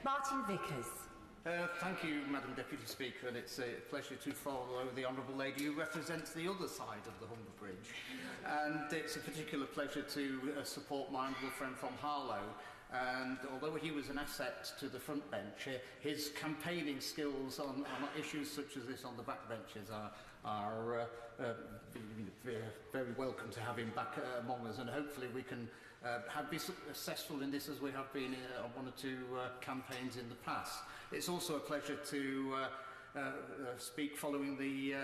Martin Vickers. Thank you, Madam Deputy Speaker, and it's a pleasure to follow the Honourable Lady who represents the other side of the Humber Bridge. And it's a particular pleasure to support my honourable friend from Harlow. And although he was an asset to the front bench, his campaigning skills on issues such as this on the back benches are very welcome to have him back among us. And hopefully we can be successful in this as we have been on one or two campaigns in the past. It's also a pleasure to speak following the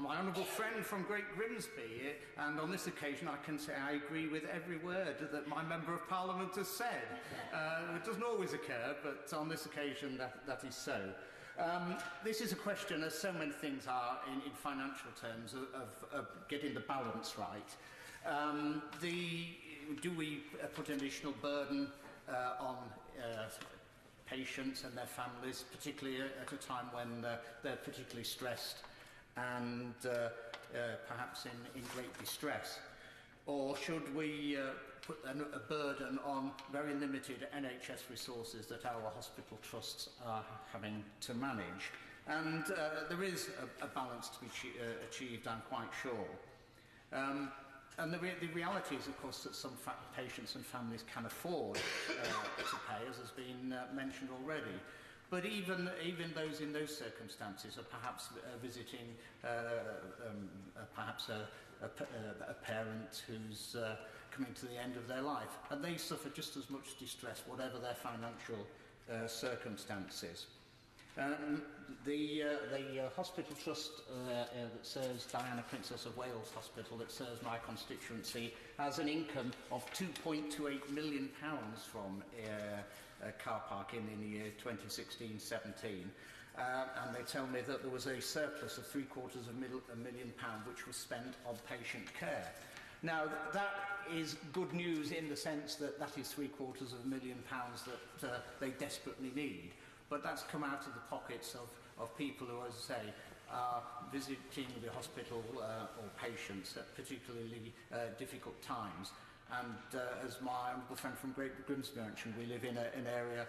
my honourable friend from Great Grimsby, and on this occasion I can say I agree with every word that my Member of Parliament has said. It doesn't always occur, but on this occasion that is so. This is a question, as so many things are in financial terms, of getting the balance right. Do we put an additional burden on patients and their families, particularly at a time when they're particularly stressed and perhaps in great distress? Or should we put a burden on very limited NHS resources that our hospital trusts are having to manage? And there is a balance to be achieved, I'm quite sure. And the reality is, of course, that some patients and families can afford to pay, as has been mentioned already. But even those in those circumstances are perhaps visiting perhaps a parent who's coming to the end of their life, and they suffer just as much distress, whatever their financial circumstances. The hospital trust that serves Diana, Princess of Wales Hospital, that serves my constituency, has an income of £2.28 million from a car park in the year 2016-17, and they tell me that there was a surplus of £750,000 which was spent on patient care. Now, that is good news in the sense that that is £750,000 that they desperately need. But that's come out of the pockets of people who, as I say, are visiting the hospital or patients at particularly difficult times. And as my honourable friend from Great Grimsby mentioned, we live in an area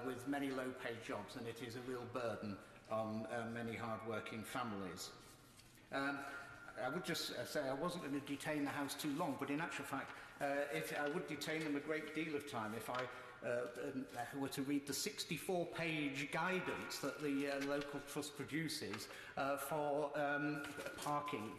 with many low-paid jobs, and it is a real burden on many hard-working families. I would just say I wasn't going to detain the House too long, but in actual fact, if I would detain them a great deal of time if I were to read the 64-page guidance that the local trust produces for parking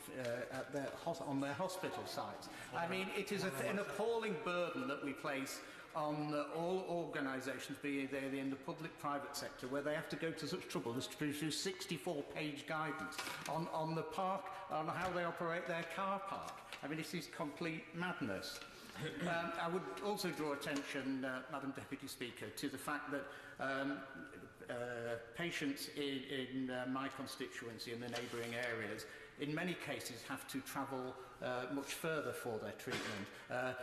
on their hospital sites. I mean, it is an appalling burden that we place on all organisations, be they in the public-private sector, where they have to go to such trouble as to produce 64-page guidance on the park, on how they operate their car park. I mean, this is complete madness. I would also draw attention, Madam Deputy Speaker, to the fact that patients in my constituency and the neighbouring areas in many cases have to travel much further for their treatment,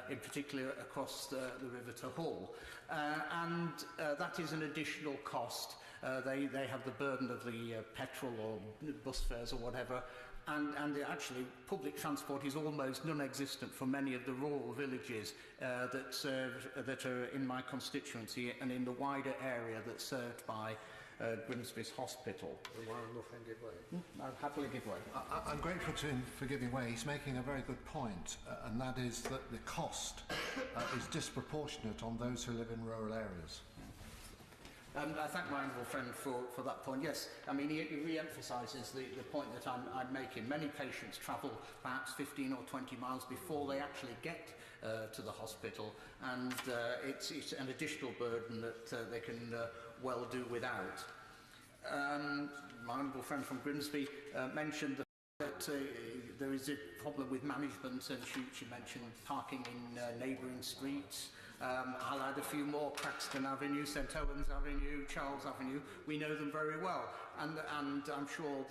in particular across the river to Hull. And that is an additional cost. They have the burden of the petrol or bus fares or whatever, and actually public transport is almost non-existent for many of the rural villages that are in my constituency and in the wider area that's served by Grimsby's Hospital. I'll happily give way. I'm grateful to him for giving way. He's making a very good point, and that is that the cost is disproportionate on those who live in rural areas. I thank my honourable friend for that point. Yes, I mean, he re-emphasises the point that I'm making. Many patients travel perhaps 15 or 20 miles before they actually get to the hospital, and it's an additional burden that they can well do without. My honourable friend from Grimsby mentioned that there is a problem with management, and she mentioned parking in neighbouring streets. I'll add a few more: Craxton Avenue, St Helens Avenue, Charles Avenue. We know them very well, and I'm sure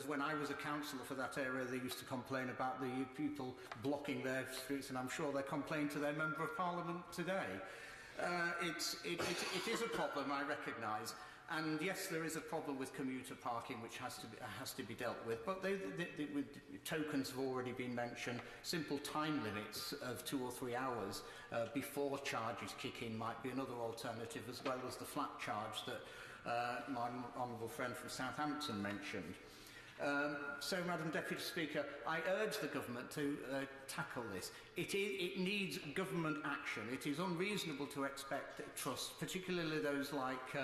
when I was a councillor for that area, they used to complain about the people blocking their streets, and I'm sure they complain to their Member of Parliament today. It is a problem, I recognise, And yes, there is a problem with commuter parking which has to be dealt with, but tokens have already been mentioned. Simple time limits of 2 or 3 hours before charges kick in might be another alternative, as well as the flat charge that my honourable friend from Southampton mentioned. So, Madam Deputy Speaker, I urge the government to tackle this. It needs government action. It is unreasonable to expect trusts, particularly those like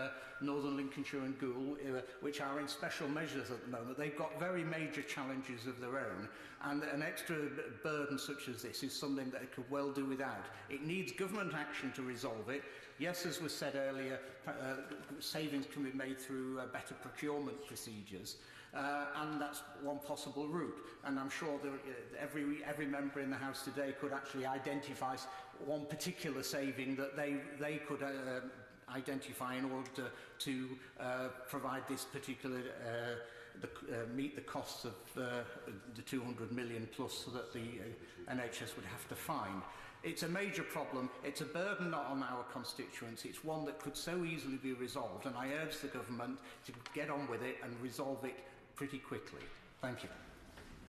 Northern Lincolnshire and Goole, which are in special measures at the moment. They've got very major challenges of their own, and an extra burden such as this is something that it could well do without. It needs government action to resolve it. Yes, as was said earlier, savings can be made through better procurement procedures. And that's one possible route. And I'm sure that every member in the House today could actually identify one particular saving that they could identify in order to provide this particular meet the costs of the 200 million plus that the NHS would have to find. It's a major problem. It's a burden on our constituents. It's one that could so easily be resolved, and I urge the government to get on with it and resolve it pretty quickly. Thank you.